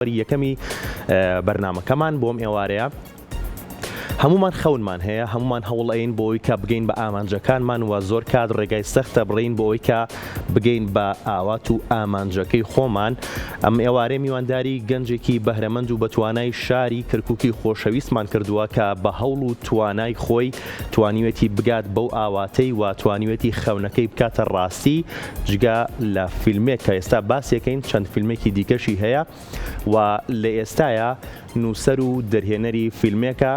یەکەمی بەرنامەکەمان بۆم ئێوارەیە هەمومان خەونمان هەیە، هەمومان هەوڵەین بۆ ئەوەی کە بگەین بە ئامانجەکانمان و زۆر کات ڕێگای سەختە بڕین بۆ ئەوەی کە بگەین بە ئاوات و ئامانجەکەی خۆمان. ئەم ئێوارەی میوانداری گەنجێکی بەهرەمەند و بە توانای شاری کەرکووکی خۆشەویستمان کردووە کە بە هەوڵ و توانای خۆی توانیوێتی بگات بەو ئاواتەی و توانیوێتی خەونەکەی بکاتە ڕاستی جگا لە فیلمێک کە ئێستا باسیەکەین چەند فیلمێکی دیکەشی هەیە و لە ئێستایە نووسەر و دەرهێنەری فیلمێکە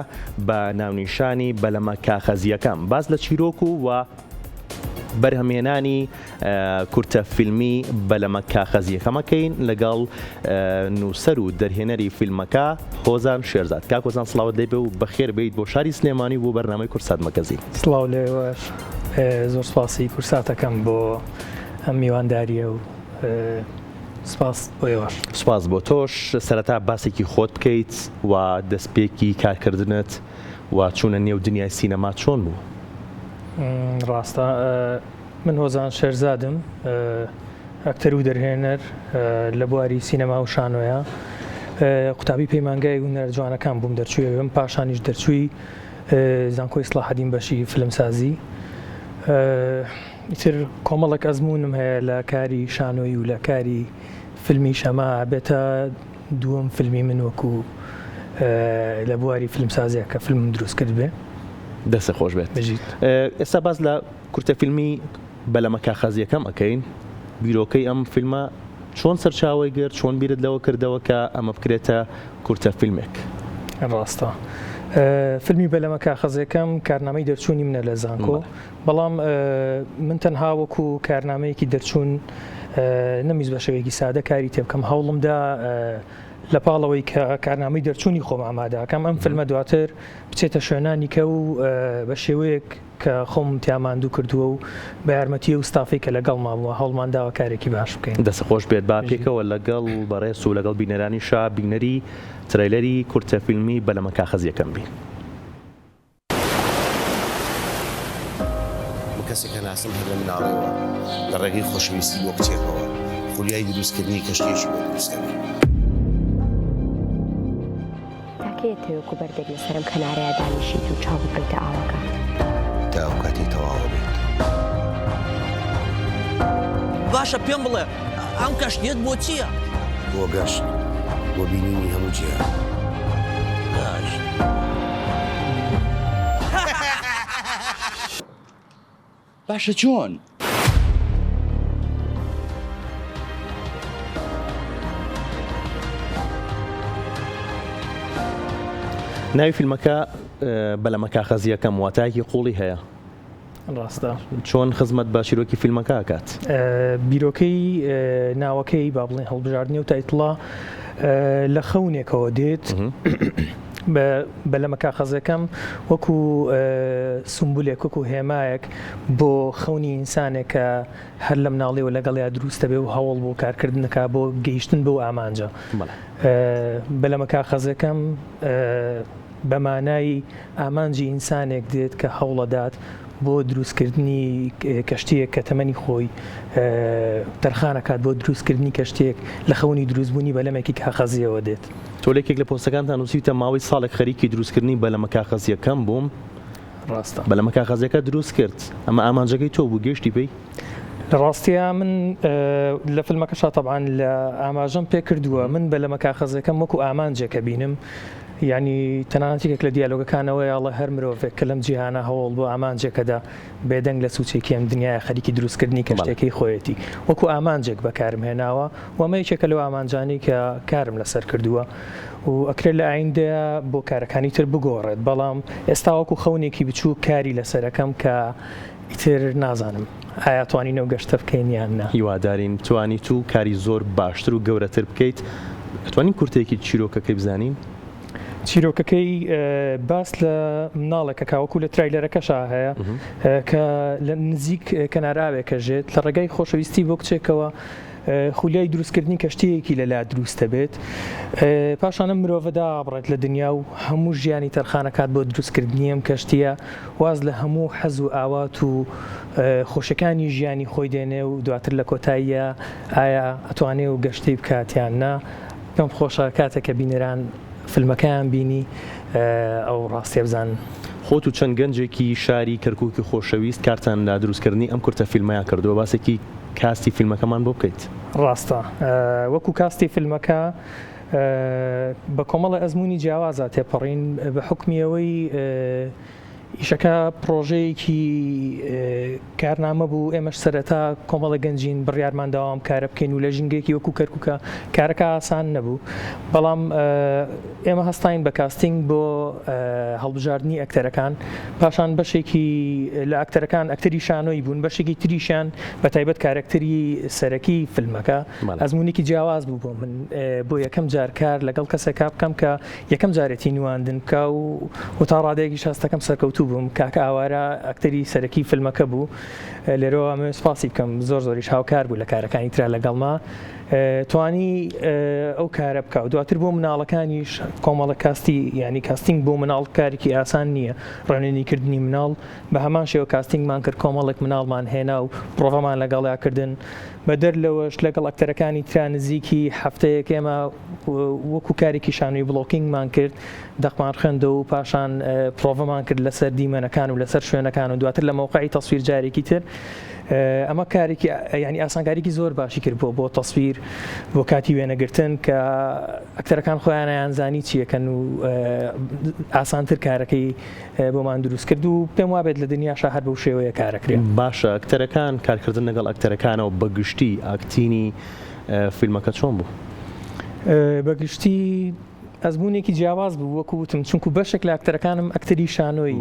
بە ناونیشانی بەلەمە کاخەزیەکەم باز لە چیرۆک و بەرهەمێنانی کورتە فیلمی بەلەمە کاخەزیەکەمەکەین لەگەڵ نووسەر و دەرهێنەری فیلمەکە هۆزان شێرزاد. کاک هۆزان سڵاوت دەبێ و بەخێر بێیت بۆ شاری سلێمانی بۆ بەرنامەی کورسات مەکەزی. سڵاو لێوەش زۆر سپاسی کورساتەکەم بۆ ئەم میوانداریە و سپاس بۆ ئێوەش. سپاس بۆ تۆش. سەرەتا باسێکی خۆت بکەیت و دەستپێکی کارکردنت و چوونە نێو دنیای سینەما چۆن بوو؟ ڕاستە من هۆزان شێرزادم، ئەکتەر و دەرهێنەر لە بواری سینەما و شانۆیە. قوتابی پەیمانگای هونەرە جوانەکان بووم دەرچووی، پاشانیش دەرچووی زانکۆی سڵاحەدین بەشی فیلمسازی. ئیتر کۆمەڵێک ئەزمونم هەیە لە کاری شانۆی و لە کاری فیلمی شەما بێتە دووەم فیلمی من وەکو لە بواری فیلمسازیە کە فیلمم دروست کرد بێ. دەستە خۆش بێت. ئێستا باز لە کورتە فیلمی بەلەمە کاخەزیەکەم ئەەکەین. بیرۆکەی ئەم فیلمە چۆن سەرچاوی گرت، چۆن بیرت لەوە کردەوە کە ئەمە بکرێتە کورتە فیلمێک؟ ڕاستە فیلمی بەلەمە کاخەزیەکەم کارنامەی دەرچوونی منە لە زانکۆ، بەڵام من تەنها وەکو کارنامەیەکی دەرچوون نەمیز بە شێوەیەکی سادە کاری تێ بکەم. هەوڵمدا لە پاڵەوەی کە کارنامەی دەرچوونی خۆم ئامادەکەم ئەم فیلمە دواتر بچێتە شوێنانی کە و بە شێوەیەک کە خۆم تیاماندوو کردووە و بە یارمەتی و ستافی کە لەگەڵ مابووە هەوڵمانداوە کارێکی باش بکەین. دەستە خۆش بێت. با پێکەوە لەگەڵ بەڕێز و لەگەڵ بینەرانی شا بینەری ترەیلەری کورتە فیلمی بەلەمە کاخەزیەکەم بین. کەسێکە ناسم هەر لە مناڵەوە لە ڕێگەی خۆشەویستی بۆ بچێتەوە خولیای دروستکردنی کەشتێکی بۆ دروستکردن. تاکەیەتەوەکو بەردەک لەسەرم کەنارەیە دانیشیت و چاو بکەیتە ئاوەکە تا ئەو کاتی تەواوە بێت. باشە پێم بڵێ ئەم کەشتێت بۆ چییە؟ بۆ گەشت، بۆ بینینی هەموو جیهان. باشە چۆن؟ ناوی فیلمەکە بەلەمە کاخەزیەکەم واتایەکی قوڵی هەیە. ڕاستە چۆن خزمەت بە چیرۆکی فیلمەکە ئەکات؟ بیرۆکەی ناوەکەی با بڵێن هەڵبژاردننی و تایتڵە لە خەونێکەوە دێت. بەلەمە کاخەزەکەم وەکو سمبولێک وەکو هێمایەک بۆ خەونی ئینسانێک کە هەر لە مناڵیەوە لەگەڵیا دروستە بێ و هەوڵ بۆ کارکردنەکە بۆ گەیشتن بۆ ئامانجە. بەلەمە کاخەزەکەم بە مانای ئامانجی ئینسانێک دێت کە هەوڵەدات بۆ دروستکردنی کەشتێک کە تەمەنی خۆی تەرخانەکات بۆ دروستکردنی کەشتێک لە خەونی دروستبوونی بەلەمێکی کاخەزیەوە دێت. تۆلێکێک لە پۆستەکانتان نووسیتە ماوەی ساڵێک خەریکی دروستکردنی بەلەمە کاخەزیەکەم بووم. ڕاستە بەلەمە کاخەزیەکە دروست کرد. ئەمە ئامانجەکەی تۆ بوو گەشتی پێی؟ لە ڕاستیە من لە فیلمەکەشا تەبعاً لە ئاماژەم پێ کردووە من بەلەمە کاخەزیەکەم وەکو ئامانجێکە بینم. یعنی تەنانەتێک لە دیالۆگەکانەوەی ئەڵە هەر مرۆڤێک کە لەم جیهانە هەوڵ بۆ ئامانجێکەدا بێدەنگ لە سوچێکی ئەم دنیای خەریکی دروستکردنی کەشتێکی خۆیەتی وەکو ئامانجێک بەکارم هێناوە و ئەمەیەکێکە لەو ئامانجانی کە کارم لەسەر کردووە و ئەکرێت لە ئایندەیە بۆ کارەکانی تر بگۆڕێت. بەڵام ئێستا وەکو خەونێکی بچوو کاری لەسەرەکەم کە ئیتر نازانم ئایا توانینەوە گەشتە بکەین یان نا. هیوادارین توانیت و کاری زۆر باشتر و گەورەتر بکەیت. دەتوانین کورتێکی چیرۆکەکەی بزانین؟ چیرۆکەکەی باس لە مناڵێکە کاوەکو لە ترایلەرەکەشا هەیە کە لە نزیک کەناراوێکە ژێت لە ڕێگای خۆشەویستی بۆ کچێکەوە خولیای دروستکردنی کەشتەیەکی لەلا دروستە بێت. پاشانە مرۆڤەدا بڕێت لە دنیا و هەموو ژیانی تەرخانەکات بۆ دروستکردنی ئەم کەشتیە واز لە هەموو حەز و ئاوات و خۆشەکانی ژیانی خۆی دێنێ و دواتر لە کۆتاییە ئایا ئەتوانێ و گەشتەی بکاتیان نا. پێم خۆشە کاتێک کە بینەران فیلمەکەیان بینی ئەو ڕاستیە بزانن. خۆت و چەند گەنجێکی شاری کەرکووکی خۆشەویست کارتان لە دروستکردنی ئەم کورتە فیلمەیە کردووە باسێکی کاستی فیلمەکەمان بۆ بکەیت. ڕاستە وەکو کاستی فیلمەکە بە کۆمەڵە ئەزمموی جیاوازە تێپەڕین بە حکمیەوەی ئیشەکە پرۆژەیەکی کارنامە بوو ئێمەش سەرەتا کۆمەڵە گەنجین بڕیارمانداوام کارە بکەین و لە ژنگێکی وەکو کەرکووکە کارەکە ئاسان نەبوو بەڵام ئێمە هەستاین بە کاستینگ بۆ هەڵبژاردننی ئەکتەرەکان پاشان بەشێکی لە ئەکتەرەکان ئەکتەری شانۆی بوون بەشێکی تریشان بە تایبەت کارکتەری سەرەکی فیلمەکە ئەزمموونێکی جیاواز بوو بۆ من بۆ یەکەم جار کار لەگەڵ کەسێکا بکەم کە یەکەم جارێتی نواندن کە و تا ڕادەیەکی شاستەکەم سەرکەوتوو بووم کاکە ئاوارە ئەکتەری سەرەکی فیلمەکە بوو لێرەوە ئەمە سپاسی بکەم زۆریش هاوکار بوو لە کارەکانی ترا لەگەڵما توانی ئەو کارە بکە و دواتر بۆ مناڵەکانیش کۆمەڵە کاستی ینی کاستینگ بۆ مناڵ کارێکی ئاسان نییە ڕێنێنیکردنی مناڵ بە هەمان شێوە کاستینگمان کرد کۆمەڵێک مناڵمان هێنا و پرۆڤەمان لەگەڵیاکردن بە دەرلەوەش لەگەڵ ئەکتەرەکانی ترا نزیکی هەفتەیەک ئێمە وەکو کارێکی شانۆی بڵۆکینگمان کرد دەقمان خوێندە و پاشان پرۆڤەمان کرد لەسەر دیمەنەکان و لەسەر شوێنەکان و دواتر لە مەوقعی تەسویر جارێکی تر ئەمە کارێکی ینی ئاسانکاریکی زۆر باشی کرد بۆ تەسویر بۆ کاتی وێنەگرتن کە ئەکتەرەکان خۆیانیان زانی چیەکەن و ئاسانتر کارەکەی بۆمان دروست کرد و پێم وابێت لە دنیاشا هەر بەو شێوەیە کارەکرێت. باشە ئەکتەرەکان کارکردن لەگەڵ ئەکتەرەکانەوە بەگشتی ئاکتینی فیلمەکە چۆن بوو؟ بەگشتی ئەزمموونێکی جیاواز بوو وەکو وتم چونکو بەشێک لە ئەکتەرەکانم ئەکتەری شانۆی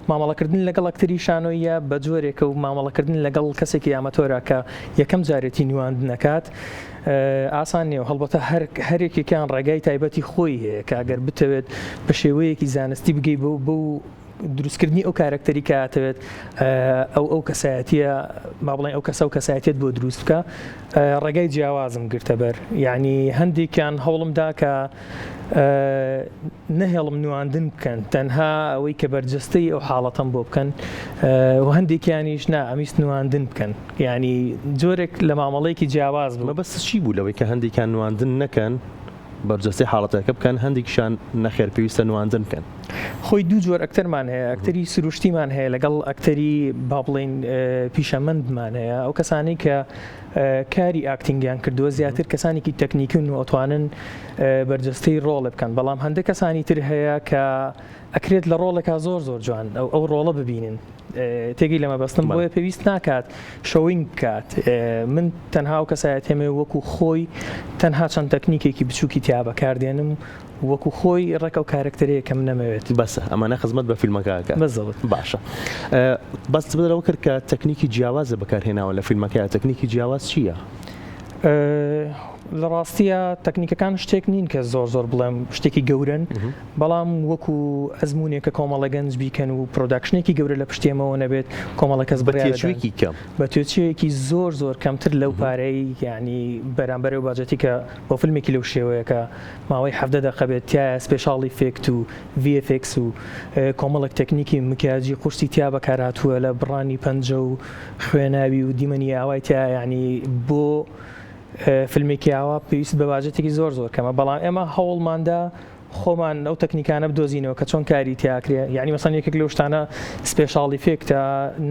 مامەڵەکردن لەگەڵ ئەکتەری شانۆیە بە جۆرێکە و مامەڵەکردن لەگەڵ کەسێکی ئاماتۆرە کە یەکەم جارێتی نواندن نەکات ئاسان نیە و هەڵبەتە هەرێکێکیان ڕێگای تایبەتی خۆی هەیە کە ئەگەر بتەوێت بە شێوەیەکی زانستی بگەی بۆ دروستکردنی ئەو کارکتەری کاتەوێت ئەو کەسایەتیە ما بڵێن ئەو کەسە و کەسایەتێت بۆ دروست بکە ڕێگای جیاوازم گرتە بەر یعنی هەندێکیان هەوڵمدا کە نەهێڵم نواندن بکەن تەنها ئەوەی کە بەرجەستەی ئەو حاڵەتەم بۆ بکەن و هەندێکیانیش نا ئەمیست نواندن بکەن ینی جۆرێک لە مامەڵەیەکی جیاواز بوو. بەس چی بوو لەوەی کە هەندێکیان نواندن نەکەن بەرجەستەی حاڵەتەکە بکەن هەندێکیشان نەخێر پێویستە نواندن بکەن؟ خۆی دوو جۆر ئەکتەرمان هەیە ئەکتەری سروشتیمان هەیە لەگەڵ ئەکتەری با بڵێن پیشەمەندمان هەیە ئەو کەسانی کە کاری ئاکتینگیان کردووە زیاتر کەسانێکی تەکنیکن و ئۆتوانن بەرجەستەی ڕۆڵە بکەن بەڵام هەندێک کەسانی تر هەیە کە ئەکرێت لە ڕۆڵێکا زۆر جوان ئەو ڕۆڵە ببینن تێگەی لەمە بەستم بۆیە پێویست ناکات شەوینگ بکات من تەنها و کەسایەت هێمێ وەکو خۆی تەنها چەند تەکنیکێکی بچووکی تیا بەکاردێنم وەکو خۆی ڕێک و کارکتەرەیە کەم نەمەوێت بەسە ئەمانە خزمەت بە فیلمەکەکە بەزەوت باشە بەس بدەرەوە کرد کە تەکنیکی جیاوازە بەکارهێناوە لە فیلمەکەیە تەکنیکی جیاواز چییە؟ لە ڕاستیە تەکنیکەکان شتێک نین کە زۆر بڵێم شتێکی گەورن بەڵام وەکو ئەزمموونێکە کۆمەڵە گەنج بیکەن و پرۆداکشنێکی گەورە لە پشتێمەوە نەبێت کۆمەڵە کەس بەتێچوێکی کەم بە توێچەیەکی زۆر کەمتر لەو پارەی ینی بەرامبەر و باجەتی کە بۆ فیلمێکی لەو شێوەیەکە ماوەی 17 دقیقە بێت تایە سپێشاڵی فێکت و VFX و کۆمەڵێک تەکنیکی مکیاجی قورسی تیا بەکارهاتووە لە بڕانی پەنجە و خوێناوی و دیمەنی ئاوای تیا ینی بۆ فیلمێکی ئاوا پێویست بە باجەتێکی زۆر کەمە بەڵام ئێمە هەوڵماندا خۆمان ئەو تەکنیکانە بدۆزینەوە کە چۆن کاری تیاکرێ یعنی مەسەن یەکێک لەو شتانە سپێشاڵی فێکتە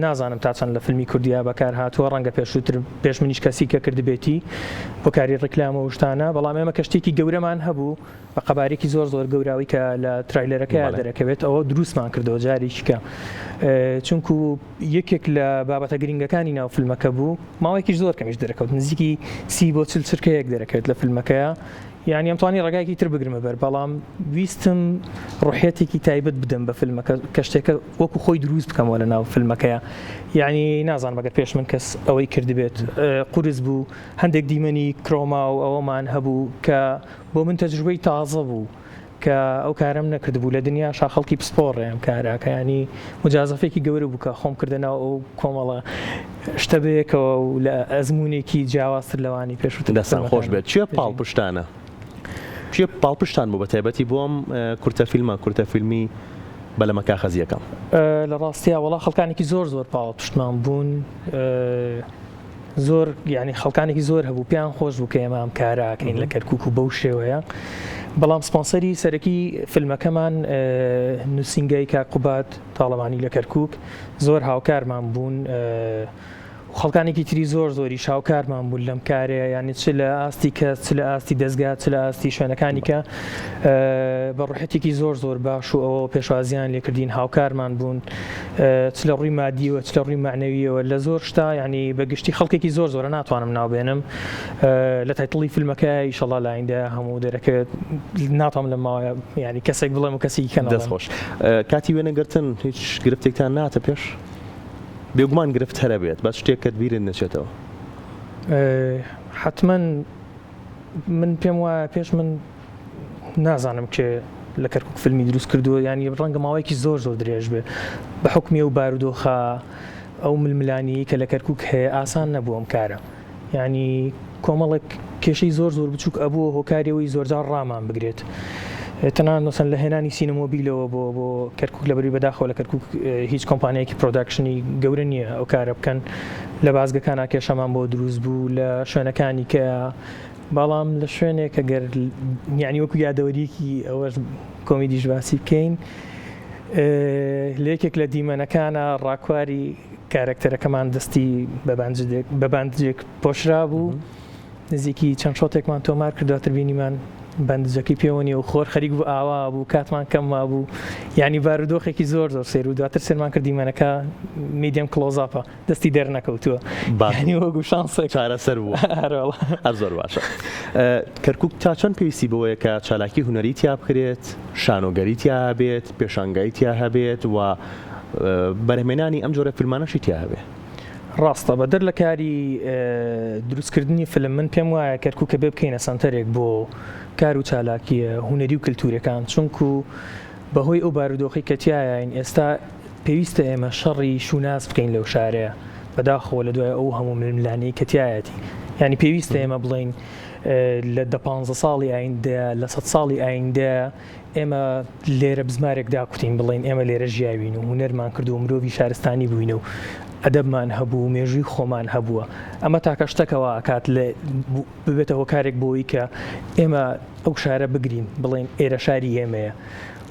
نازانم تا چەند لە فیلمی کوردیا بەکار هاتووە ڕەنگە پێشووتر پێش منیش کەسی کە کردبێتی بۆ کاری ڕێکلامە و شتانە بەڵام ئێمە کەشتێکی گەورەمان هەبوو بە قەبارێکی زۆر گەوراوی کە لە ترایلەرەکەی دەرەکەوێت ئەوە دروستمان کردەوە جارێکیکە چونکو یەکێک لە بابەتە گرنگەکانی ناو فیلمەکە بوو ماوەیەکی زۆر کەمیش دەرەکەوت نزیکی 30 بۆ 40 چرکەیەک دەرەکەوێت لە فیلمەکەیە یعنی ئەمتوانی ڕێگایکی تر بگرمە بەر بەڵام ویستم ڕوحێتێکی تایبەت بدەم بە فیلمەکە کە شتێکە وەکو خۆی دروست بکەمەوە لە ناو فیلمەکەیە یعنی نازان بەگەر پێش من کەس ئەوەی کردبێت قورس بوو هەندێک دیمەنی کرۆما و ئەوەمان هەبوو کە بۆ من تەجروبەی تازە بوو کە ئەو کارم نەکردبوو لە دنیا شاخەڵکی پسپۆڕێم کاراکە ینی مجازەفێکی گەورە بوو کە خۆم کردنەوە ئەو کۆمەڵە شتە بەیەکەوە و لە ئەزمموونێکی جیاوازتر لەوانی پێشووتر دەستان خۆش بێت چیە پاڵپشتانە؟ چیە پاڵپشتان بوو بە تایبەتی بۆم کورتە فیلمی بەلەمەکە خەزیەکەم؟ لە ڕاستیە وڵا خەڵکانێکی زۆر پاڵپشتمان بوون زۆر ینی خەڵکانێکی زۆر هەبوو پیان خۆش بوو کە ئێمە ئەم کاراکەین لە کەرکووک و بەو شێوەیە بەڵام سپۆنسەری سەرەکی فیلمەکەمان نووسینگەی کاقوبات تاڵەمانی لە کەرکووک زۆر هاوکارمان بوون خەڵکانێکی تری زۆر زۆری شاوکارمان بوون لەم کارەیە یعنی چ لە ئاستی کەس چ لە ئاستی دەستگا چ لە ئاستی شوێنەکانی کە بە ڕوحەتێکی زۆر زۆر باش و ئەوە پێشوازیان لێکردین هاوکارمان بوون چ لە ڕووی مادیەوە چ لە ڕووی معنەویەوە لە زۆر شتا ینی بەگشتی خەڵکێکی زۆر زۆرە ناتوانم ناوبێنم لە تایتڵی فیلمەکە ئینشەڵا لایندە هەموو دەرەکە ناتوانم لە ماوەیە ینی کەسێک بڵێم و کەسێکی کەنەڵێم دەستخۆش کاتی وێنەگرتن هیچ گرفتێکتان ناتە پێش بێگومان گرفت هەرە بێت بەس شتێکت بیرت نەچێتەوە حتمما من پێم وایە پێش من نازانم کێ لە کەرکووک فیلمی دروست کردووە ینی ڕەنگە ماوەیەکی زۆر زۆر درێژ بێ بە حکمی و بارودۆخە ئەو ململانی کە لە کەرکووک هەیە ئاسان نەبووە ئەم کارە ینی کۆمەڵێک کێشەی زۆر زۆر بچووک ئەبووە هۆکاریەوەی زۆرجار ڕامان بگرێت تەنانەت مەسەن لە هێنانی سینەمۆبیلەوە بۆ کەرکووک لە بەروی بەداخەوە لە کەرکووک هیچ کۆمپانیایەکی پرۆداکشنی گەورە نییە ئەو کارە بکەن لە بازگەکانە کێشەمان بۆ دروست بوو لە شوێنەکانی کە بەڵام لە شوێنێک ئەگەر یعنی وەکو یادەوەریەکی ئەوەش کۆمیدیش باسی بکەین لە یەکێک لە دیمەنەکانە ڕاکواری کارکتەرەکەمان دەستی بە باندجێک پۆشرا بوو نزیکی چەند شۆتێکمان تۆمار کردواتر بینیمان باندجەکەی پێوەنی و خۆر خەریک بوو ئاوا بوو کاتمان کەمما بوو ینی بارودۆخێکی زۆر زۆر سێر و دواتر سێرمان کرد دیمەنەکە میدیەم کلۆزاپە دەستی دەرنەکەوتووە ینی وەگو شانسێک چارەسەر بوو هەر زۆر باشە کەرکووک تا چەند پێویستی بەوەیە کە چالاکی هونەری تیا بکرێت شانۆگەری تیا هەبێت پێشانگای تیا هەبێت و بەرهەمێنانی ئەم جۆرە فیلمانەشی تیا هەبێت ڕاستە بەدەر لە کاری دروستکردنی فیلم من پێم وایە کەرکووکە بێ بکەینە سەنتەرێک بۆ کار و چالاکیە هونەری و کللتورەکان چونکو بەهۆی ئەو بارودۆخی کە تایین ئێستا پێویستە ئێمە شەڕی شوناس بکەین لەو شارەیە بەداخەوە لە دوای ئەو هەموو ململانەی کە تایەتی ینی پێویستە ئێمە بڵین لە 15 ساڵی ئایندە لە 100 ساڵی ئایندە ئێمە لێرە بزمارێک داکوتین بڵین ئێمە لێرە ژیاوین و هونەرمان کردو و مرۆڤی شارستانی بووینە و ئەدەبمان هەبوو مێژووی خۆمان هەبووە ئەمە تاکە شتەکەەوە ئاکات ببێتە هۆکارێک بۆی کە ئێمە ئەو شارە بگرین بڵێن ئێرە شاری ئێمەیە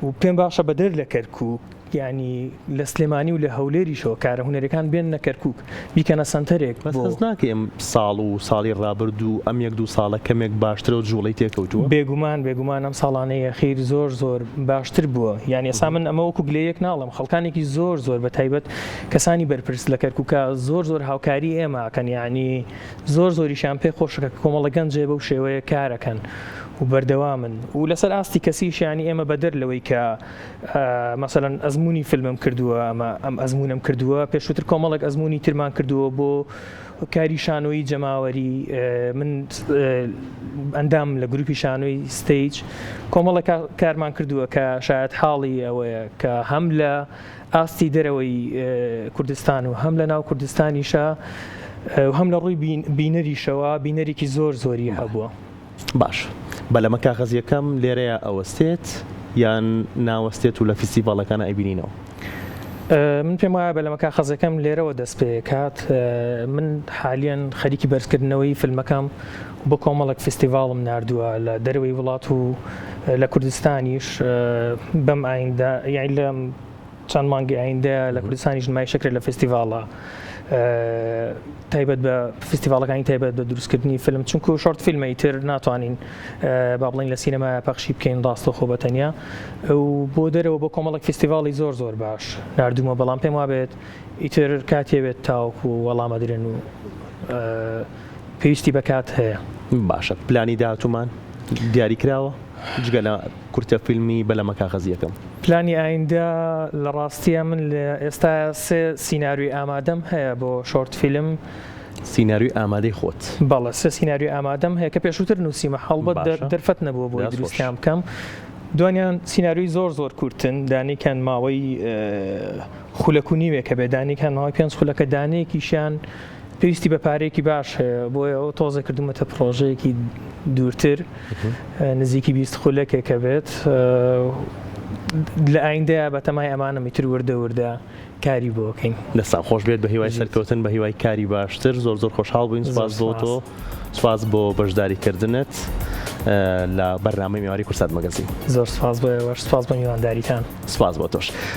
و پێم باشە بەدەر لە کەرکووک ینی لە سلێمانی و لە هەولێریشەوە کارە هونەرەکان بێن نە کەرکووک بیکەنە سنتەرێک بەس ناکەم ساڵ و ساڵی ڕابردوو ئەم یەک دوو ساڵە کەمێک باشترە و جوڵی تێکەوتووە بێگومان ئەم ساڵانەیە خیر زۆر زۆر باشتر بووە یعنی ئێستا من ئەمە وەکو گلەیەک ناڵم خەڵکانێکی زۆر زۆر بە تایبەت کەسانی بەرپرس لە کەرکووکە زۆر زۆر هاوکاری ئێمەکەن ینی زۆر زۆریشان پێ خۆشەکە کۆمەڵە گەنجێ بەو شێوەیە کارەکەن و بەردەوامن و لەسەر ئاستی کەسیشیانی ئێمە بەدەر لەوەی کە مەسەلەن ئەزمموی فیلمم کردووە ئەم ئەزمونم کردووە پێشووتر کۆمەڵک ئەزمموی ترمان کردووە بۆ کاری شانۆی جەماوەری من ئەندام لە گروپی شانۆی ستیج کۆمەڵە کارمان کردووە کە شاید حاڵی ئەوەیە کە هەم لە ئاستی دەرەوەی کوردستان و هەم لە ناو کوردستانیشە و هەم لە ڕووی بینەریشەوە بینەرێکی زۆر زۆری هەبووە باش بەلەمە کاغەزیەکەم لێرەیە ئەوەستێت یان ناوەستێت و لە فیستیڤاڵەکانە ئەیبینینەوە من پێم وایە بەلەمە کاغەزەکەم لێرەوە دەست پێکات من حالیان خەریکی بەرزکردنەوەی فیلمەکەم بۆ کۆمەڵک فستیڤاڵم نردووە لە دەروی وڵات و لە کوردستانیش بەم ئایندە یان لە چەند مانگی ئایندە لە کوردستانیش نمای شەکرێت لە فستیڤاڵە تایبەت بە فستیڤاڵەکانی تایبەت بە دروستکردنی فیلم چونکو شۆرت فیلمەی تر ناتوانین با بڵین لە سینەما پەخشی بکەین ڕاستەخۆ بەتەنیا و بۆ دەرەوە بۆ کۆمەڵک فستیڤاڵی زۆر زۆر باش نردوومە بەڵام پێم وابێت ئیتر کاتێ بێت تاوەکو وەڵامە درێن و پێویستی بەکات هەیە باشە پلانی داهاتوومان دیاری کراوە جگە لە کورتە فیلمی بەلەمە کاغەزیەکەم پلانی ئایندە لە ڕاستیە من لە ئێستا سێ سیناریۆی ئامادەم هەیە بۆ شۆرت فیلم سیناریۆی ئامادەی خۆت بەڵێ سێ سیناریۆی ئامادەم هەیە کە پێشووتر نووسیمە هەڵبەت دەرفەت نەبووە بۆی دروستیان بکەم دوانیان سیناریۆی زۆر زۆر کورتن دانیکان ماوەی خولەکونیوێ کە بێ دانیکان ماوەی 5 خولەکە دانەیەکیشیان پێویستی بە پارێکی باش هەیە بۆیە ئەو تۆزە کردومەتە پرۆژەیەکی دوورتر نزیکی 20 خولەکێکە بێت لە ئایندەیە بە تەمای ئەمانە میتر وردە کاری بۆکەین. دەستان خۆش بێت بە هیوای سەرکەوتن بە هیوای کاری باشتر زۆر خۆشحاڵ بووین. سپاس بۆ تۆ، سپاس بۆ بەشداریکردنت لە بەرنامەی میوانی کورسات مەگەزین. زۆر سپاس بۆ سپاس بۆ میوانداریتان. سپاس بۆ تۆش.